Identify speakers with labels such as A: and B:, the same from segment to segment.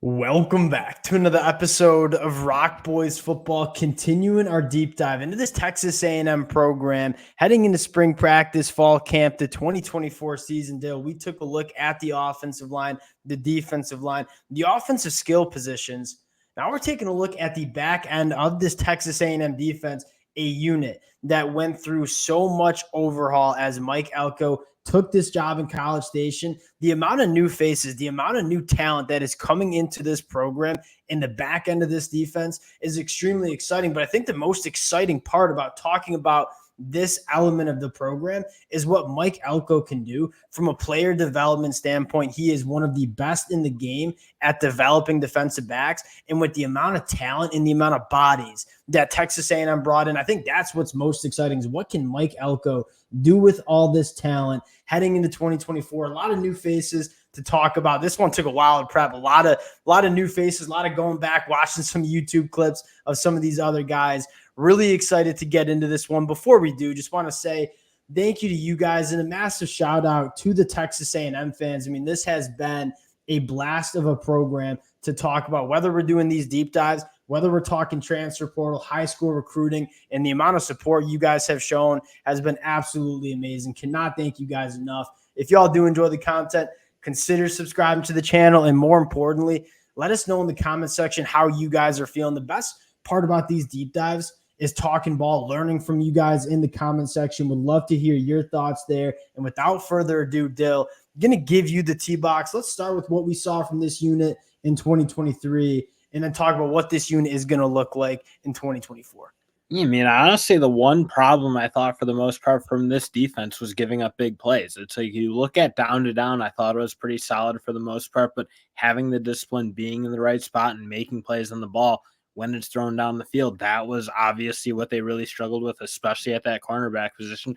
A: Welcome back to another episode of Rock Boys Football, continuing our deep dive into this Texas A&M program, heading into spring practice, fall camp, the 2024 season. Dale, we took a look at the offensive line, the defensive line, the offensive skill positions. Now we're taking a look at the back end of this Texas A&M defense, a unit that went through so much overhaul as Mike Elko took this job in College Station. The amount of new faces, the amount of new talent that is coming into this program in the back end of this defense is extremely exciting. But I think the most exciting part about talking about this element of the program is what Mike Elko can do from a player development standpoint. He is one of the best in the game at developing defensive backs, and with the amount of talent and the amount of bodies that Texas A&M brought in, I think that's what's most exciting is what can Mike Elko do with all this talent heading into 2024. A lot of new faces to talk about. This one took a while to prep. A lot of new faces, a lot of going back, watching some YouTube clips of some of these other guys. Really excited to get into this one. Before we do, just want to say thank you to you guys and a massive shout out to the Texas A&M fans. I mean, this has been a blast of a program to talk about, whether we're doing these deep dives, whether we're talking transfer portal, high school recruiting, and the amount of support you guys have shown has been absolutely amazing. Cannot thank you guys enough. If y'all do enjoy the content, consider subscribing to the channel. And more importantly, let us know in the comment section how you guys are feeling. The best part about these deep dives is talking ball, learning from you guys in the comment section. Would love to hear your thoughts there. And without further ado, Dill, I'm going to give you the T-box. Let's start with what we saw from this unit in 2023 and then talk about what this unit is going to look like in 2024.
B: Yeah, I mean, honestly, the one problem I thought for the most part from this defense was giving up big plays. It's like you look at down to down, I thought it was pretty solid for the most part, but having the discipline, being in the right spot and making plays on the ball when it's thrown down the field, that was obviously what they really struggled with, especially at that cornerback position.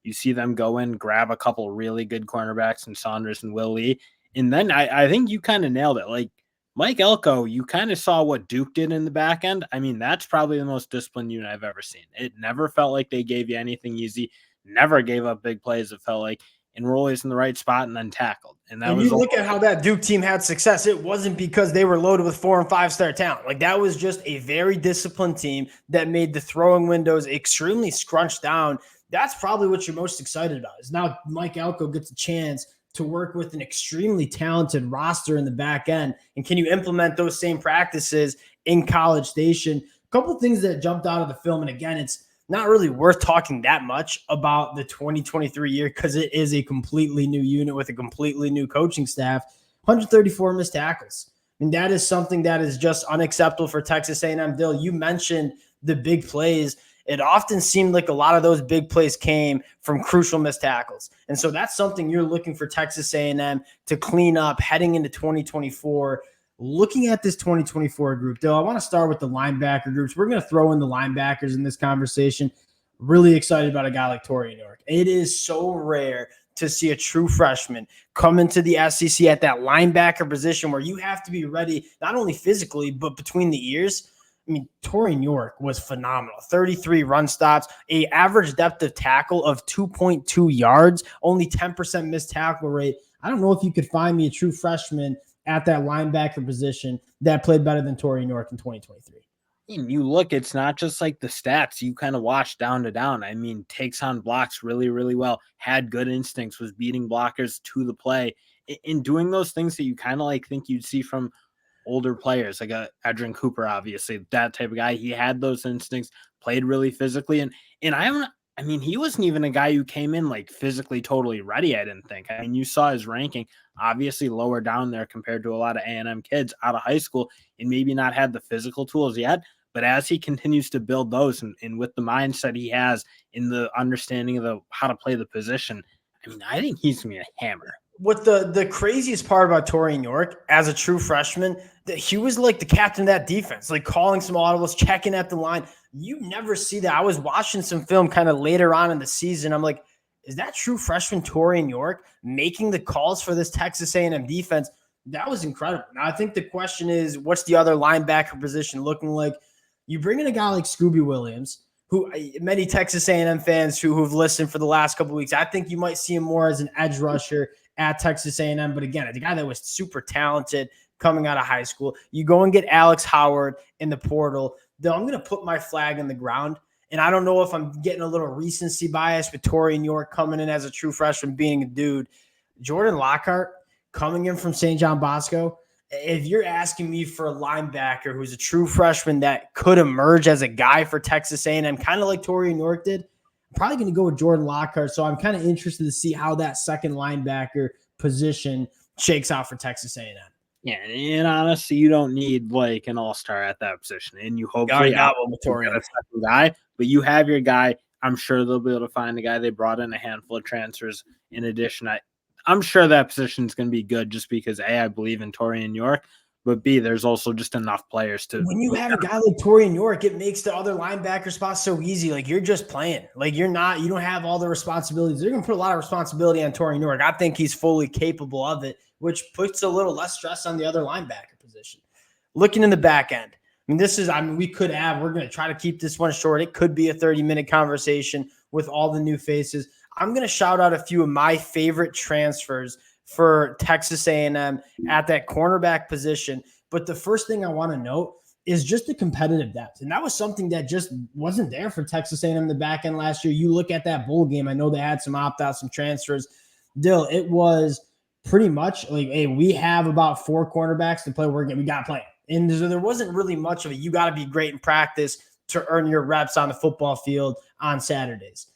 B: You see them go in, grab a couple really good cornerbacks in Saunders and Will Lee, and then I think you kind of nailed it. Like, Mike Elko, you kind of saw what Duke did in the back end. I mean, that's probably the most disciplined unit I've ever seen. It never felt like they gave you anything easy, never gave up big plays. It felt like enrollees in the right spot and then tackled.
A: And you look at how that Duke team had success. It wasn't because they were loaded with 4- and 5-star talent. Like, that was just a very disciplined team that made the throwing windows extremely scrunched down. That's probably what you're most excited about is now Mike Elko gets a chance to work with an extremely talented roster in the back end. And can you implement those same practices in College Station? A couple of things that jumped out of the film. And again, it's not really worth talking that much about the 2023 year because it is a completely new unit with a completely new coaching staff. 134 missed tackles. And that is something that is just unacceptable for Texas A&M. Dill, you mentioned the big plays. It often seemed like a lot of those big plays came from crucial missed tackles. And so that's something you're looking for Texas A&M to clean up heading into 2024. Looking at this 2024 group, though, I want to start with the linebacker groups. We're going to throw in the linebackers in this conversation. Really excited about a guy like Torian York. It is so rare to see a true freshman come into the SEC at that linebacker position where you have to be ready, not only physically, but between the ears. I mean, Torian York was phenomenal. 33 run stops, a average depth of tackle of 2.2 yards, only 10% missed tackle rate. I don't know if you could find me a true freshman at that linebacker position that played better than Torian York in 2023.
B: And you look, it's not just like the stats you kind of watch down to down. I mean, takes on blocks really, really well, had good instincts, was beating blockers to the play, in doing those things that you kind of like think you'd see from older players like Edrin Cooper, obviously that type of guy. He had those instincts, played really physically, and I mean, he wasn't even a guy who came in like physically totally ready. I didn't think. I mean, you saw his ranking obviously lower down there compared to a lot of A&M kids out of high school and maybe not had the physical tools yet. But as he continues to build those and with the mindset he has in the understanding of how to play the position, I mean, I think he's going to be a hammer.
A: What the craziest part about Torian York as a true freshman, that he was like the captain of that defense, like calling some audibles, checking at the line. You never see that. I was watching some film kind of later on in the season. I'm like, is that true freshman Torian York making the calls for this Texas A&M defense? That was incredible. Now, I think the question is, what's the other linebacker position looking like? You bring in a guy like Scooby Williams, who many Texas A&M fans who've listened for the last couple of weeks, I think you might see him more as an edge rusher at Texas A&M. But again, the guy that was super talented, coming out of high school. You go and get Alex Howard in the portal. Though I'm going to put my flag in the ground. And I don't know if I'm getting a little recency bias with Torian York coming in as a true freshman, being a dude. Jordan Lockhart coming in from St. John Bosco. If you're asking me for a linebacker who's a true freshman that could emerge as a guy for Texas A&M, kind of like Torian York did, I'm probably going to go with Jordan Lockhart. So I'm kind of interested to see how that second linebacker position shakes out for Texas A&M.
B: Yeah, and honestly, you don't need like an all-star at that position, and you hopefully get a second guy, but you have your guy. I'm sure they'll be able to find a guy. They brought in a handful of transfers in addition. I'm sure that position is going to be good just because A, I believe in Torian York, but B, there's also just enough players to.
A: When you have a guy like Torian York, it makes the other linebacker spots so easy. Like you're just playing. Like you don't have all the responsibilities. They're going to put a lot of responsibility on Torian York. I think he's fully capable of it, which puts a little less stress on the other linebacker position. Looking in the back end. We're going to try to keep this one short. It could be a 30-minute conversation with all the new faces. I'm going to shout out a few of my favorite transfers for Texas A&M at that cornerback position. But the first thing I want to note is just the competitive depth. And that was something that just wasn't there for Texas A&M in the back end last year. You look at that bowl game. I know they had some opt-outs, some transfers. Dill, it was pretty much like, hey, we have about 4 cornerbacks to play. We got to play. And so there wasn't really much of it. You got to be great in practice to earn your reps on the football field on Saturdays.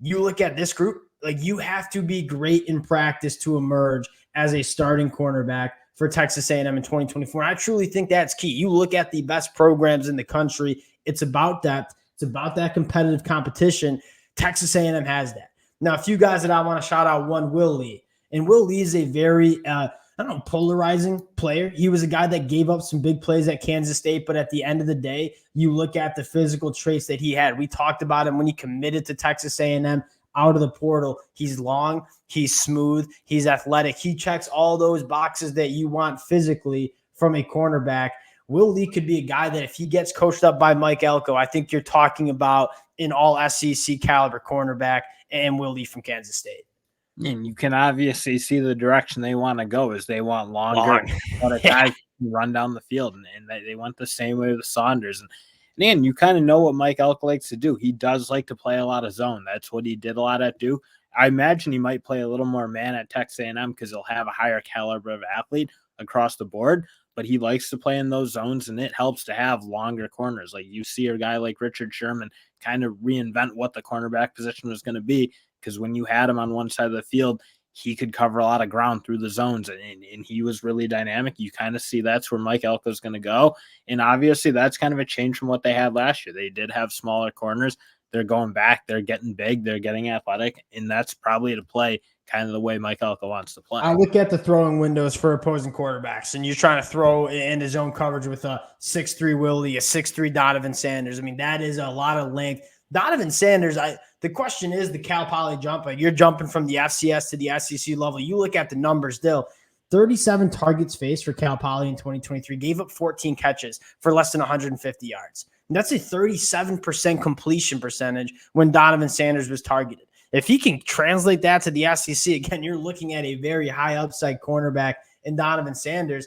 A: You look at this group, like you have to be great in practice to emerge as a starting cornerback for Texas A&M in 2024. And I truly think that's key. You look at the best programs in the country. It's about depth. It's about that competitive competition. Texas A&M has that. Now, a few guys that I want to shout out. One, Will Lee. And Will Lee is a very, polarizing player. He was a guy that gave up some big plays at Kansas State, but at the end of the day, you look at the physical traits that he had. We talked about him when he committed to Texas A&M out of the portal. He's long, he's smooth, he's athletic. He checks all those boxes that you want physically from a cornerback. Will Lee could be a guy that if he gets coached up by Mike Elko, I think you're talking about an all SEC caliber cornerback, and Will Lee from Kansas State.
B: And you can obviously see the direction they want to go is they want longer guys can run down the field, and they went the same way with Saunders. And man, you kind of know what Mike Elko likes to do. He does like to play a lot of zone. That's what he did a lot at Duke. I imagine he might play a little more man at Texas A&M because he'll have a higher caliber of athlete across the board, but he likes to play in those zones, and it helps to have longer corners. Like you see a guy like Richard Sherman kind of reinvent what the cornerback position was going to be, because when you had him on one side of the field, he could cover a lot of ground through the zones, and he was really dynamic. You kind of see that's where Mike Elko is going to go. And obviously that's kind of a change from what they had last year. They did have smaller corners. They're going back. They're getting big. They're getting athletic. And that's probably to play kind of the way Mike Elko wants to play.
A: I look at the throwing windows for opposing quarterbacks, and you're trying to throw into zone coverage with a 6'3" Willie, a 6'3" Donovan Sanders. I mean, that is a lot of length. Donovan Sanders, the question is the Cal Poly jump. Like you're jumping from the FCS to the SEC level. You look at the numbers, Dill. 37 targets faced for Cal Poly in 2023, gave up 14 catches for less than 150 yards. And that's a 37% completion percentage when Donovan Sanders was targeted. If he can translate that to the SEC, again, you're looking at a very high upside cornerback in Donovan Sanders.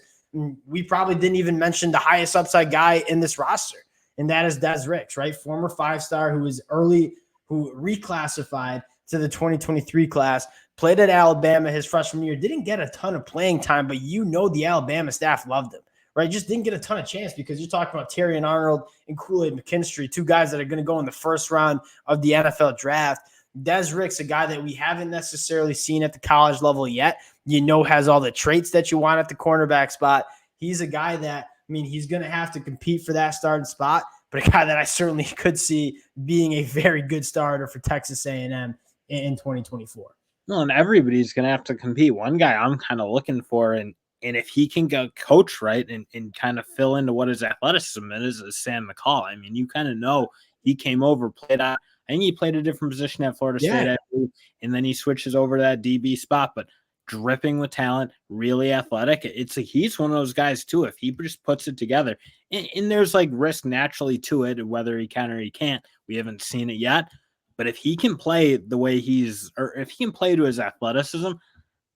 A: We probably didn't even mention the highest upside guy in this roster, and that is Des Ricks, right? Former 5-star who reclassified to the 2023 class, played at Alabama his freshman year, didn't get a ton of playing time, but the Alabama staff loved him, right? Just didn't get a ton of chance because you're talking about Terry and Arnold and Kool-Aid McKinstry, 2 guys that are going to go in the first round of the NFL draft. Des Ricks, a guy that we haven't necessarily seen at the college level yet, has all the traits that you want at the cornerback spot. He's a guy that, he's going to have to compete for that starting spot, but a guy that I certainly could see being a very good starter for Texas A&M in 2024.
B: Well, and everybody's going to have to compete. One guy I'm kind of looking for, and if he can get coached right and kind of fill into what his athleticism is Sam McCall. You kind of know he came over, played out. I think he played a different position at Florida State, and then he switches over to that DB spot, but dripping with talent, really athletic. It's like he's one of those guys too. If he just puts it together, and there's like risk naturally to it, whether he can or he can't. We haven't seen it yet, but if he can play the way if he can play to his athleticism,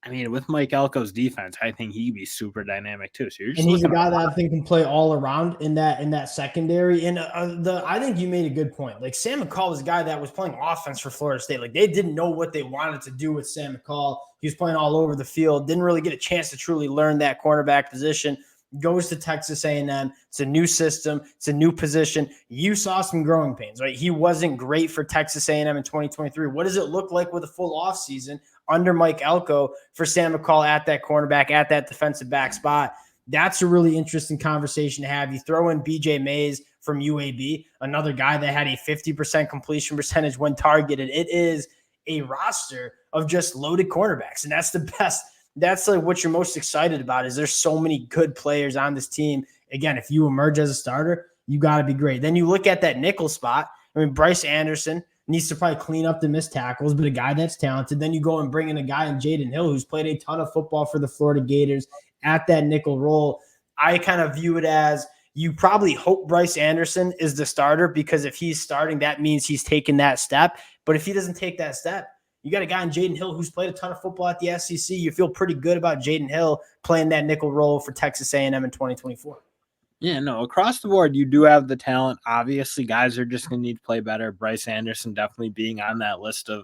B: I mean, with Mike Elko's defense, I think he'd be super dynamic too. So you're just
A: And he's a
B: looking
A: guy that I think can play all around in that secondary. And I think you made a good point. Like Sam McCall was a guy that was playing offense for Florida State. Like they didn't know what they wanted to do with Sam McCall. He was playing all over the field. Didn't really get a chance to truly learn that cornerback position. Goes to Texas A&M. It's a new system. It's a new position. You saw some growing pains, right? He wasn't great for Texas A&M in 2023. What does it look like with a full offseason under Mike Elko for Sam McCall at that cornerback, at that defensive back spot? That's a really interesting conversation to have. You throw in BJ Mays from UAB, another guy that had a 50% completion percentage when targeted. It is a roster of just loaded cornerbacks, and that's the best. That's like what you're most excited about is there's so many good players on this team. Again, if you emerge as a starter, you got to be great. Then you look at that nickel spot. I mean, Bryce Anderson needs to probably clean up the missed tackles, but a guy that's talented. Then you go and bring in a guy in Jaden Hill who's played a ton of football for the Florida Gators at that nickel role. I kind of view it as you probably hope Bryce Anderson is the starter because if he's starting, that means he's taken that step. But if he doesn't take that step, you got a guy in Jaden Hill who's played a ton of football at the SEC. You feel pretty good about Jaden Hill playing that nickel role for Texas A&M in 2024.
B: Yeah, no, across the board, you do have the talent. Obviously, guys are just going to need to play better. Bryce Anderson definitely being on that list of,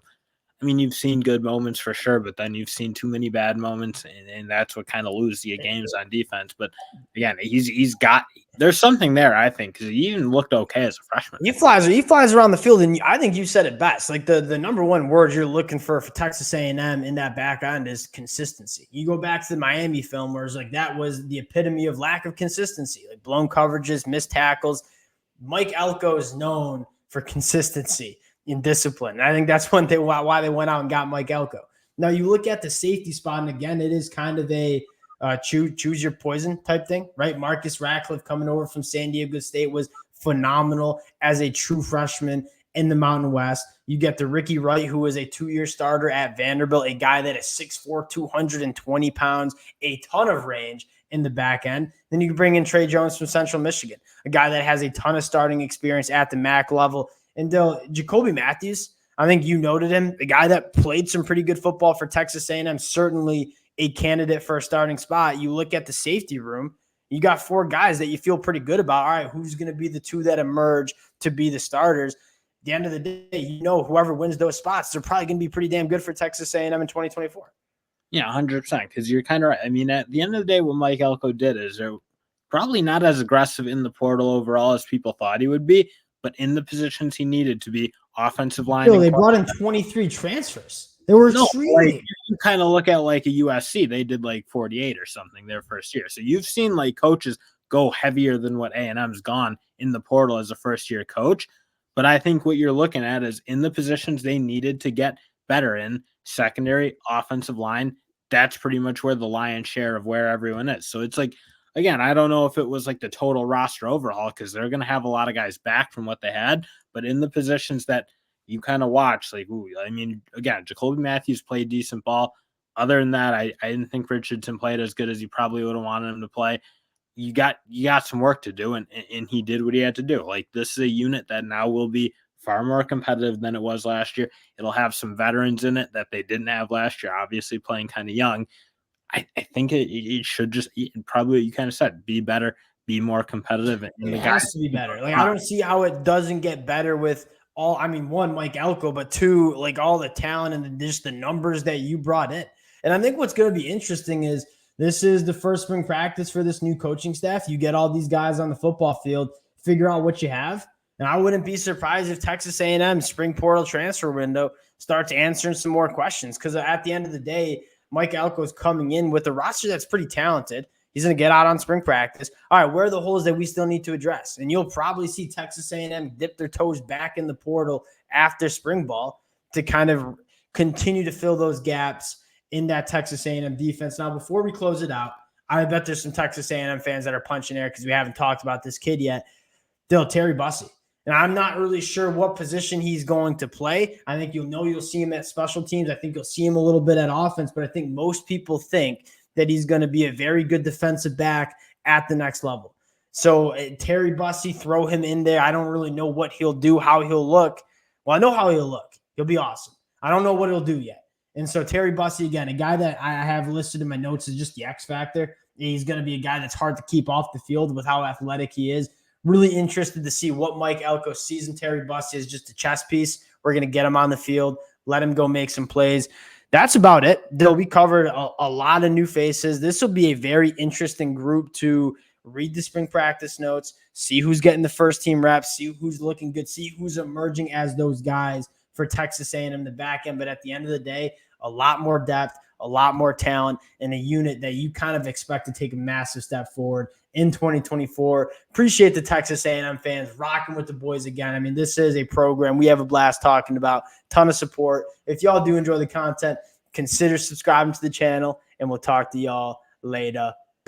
B: I mean, you've seen good moments for sure, but then you've seen too many bad moments, and that's what kind of loses you games on defense. But again, he's got there's something there, I think, because he even looked okay as a freshman.
A: He flies around the field, and I think you said it best. Like the number one word you're looking for Texas A&M in that back end is consistency. You go back to the Miami film where it's like that was the epitome of lack of consistency, like blown coverages, missed tackles. Mike Elko is known for consistency in discipline. And I think that's why they went out and got Mike Elko. Now you look at the safety spot, and again, it is kind of a choose your poison type thing, right? Marcus Ratcliffe coming over from San Diego State was phenomenal as a true freshman in the Mountain West. You get the Ricky Wright, who was a 2-year starter at Vanderbilt, a guy that is 6'4", 220 pounds, a ton of range in the back end. Then you can bring in Trey Jones from Central Michigan, a guy that has a ton of starting experience at the MAC level. And Jacoby Matthews, I think you noted him, the guy that played some pretty good football for Texas A&M, certainly a candidate for a starting spot. You look at the safety room, you got 4 guys that you feel pretty good about. All right, who's going to be the 2 that emerge to be the starters? At the end of the day, you know, whoever wins those spots, they're probably going to be pretty damn good for Texas A&M in 2024.
B: Yeah, 100%, because you're kind of right. I mean, at the end of the day, what Mike Elko did is they're probably not as aggressive in the portal overall as people thought he would be, but in the positions he needed to be, offensive line.
A: They brought in 23 transfers. They were extremely.
B: Like, you kind of look at like a USC, they did like 48 or something their first year. So you've seen like coaches go heavier than what A&M's gone in the portal as a first-year coach. But I think what you're looking at is in the positions they needed to get better in, secondary, offensive line, that's pretty much where the lion's share of where everyone is. So it's like, again, I don't know if it was like the total roster overhaul because they're going to have a lot of guys back from what they had, but in the positions that you kind of watch, like, ooh, I mean, again, Jacoby Matthews played decent ball. Other than that, I didn't think Richardson played as good as you probably would have wanted him to play. You got some work to do, and he did what he had to do. Like, this is a unit that now will be far more competitive than it was last year. It'll have some veterans in it that they didn't have last year, obviously playing kind of young. I think it should just probably, you kind of said, be better, be more competitive.
A: It has to be better. Like, I don't see how it doesn't get better with all, I mean, 1, Mike Elko, but 2, like all the talent and just the numbers that you brought in. And I think what's going to be interesting is this is the first spring practice for this new coaching staff. You get all these guys on the football field, figure out what you have. And I wouldn't be surprised if Texas A&M spring portal transfer window starts answering some more questions. Because at the end of the day, Mike Elko is coming in with a roster that's pretty talented. He's going to get out on spring practice. All right, where are the holes that we still need to address? And you'll probably see Texas A&M dip their toes back in the portal after spring ball to kind of continue to fill those gaps in that Texas A&M defense. Now, before we close it out, I bet there's some Texas A&M fans that are punching air because we haven't talked about this kid yet. Terry Bussey. And I'm not really sure what position he's going to play. I think you'll see him at special teams. I think you'll see him a little bit at offense, but I think most people think that he's going to be a very good defensive back at the next level. So Terry Bussey, throw him in there. I don't really know what he'll do, how he'll look. Well, I know how he'll look. He'll be awesome. I don't know what he'll do yet. And so Terry Bussey, again, a guy that I have listed in my notes is just the X factor. He's going to be a guy that's hard to keep off the field with how athletic he is. Really interested to see what Mike Elko sees in Terry Bussey as just a chess piece. We're going to get him on the field, let him go make some plays. That's about it. We covered a lot of new faces. This will be a very interesting group to read the spring practice notes, see who's getting the first team reps, see who's looking good, see who's emerging as those guys for Texas A&M the back end. But at the end of the day, a lot more depth, a lot more talent, and a unit that you kind of expect to take a massive step forward in 2024. Appreciate the Texas A&M fans rocking with the boys again. I mean, this is a program we have a blast talking about, ton of support. If y'all do enjoy the content, consider subscribing to the channel, and we'll talk to y'all later.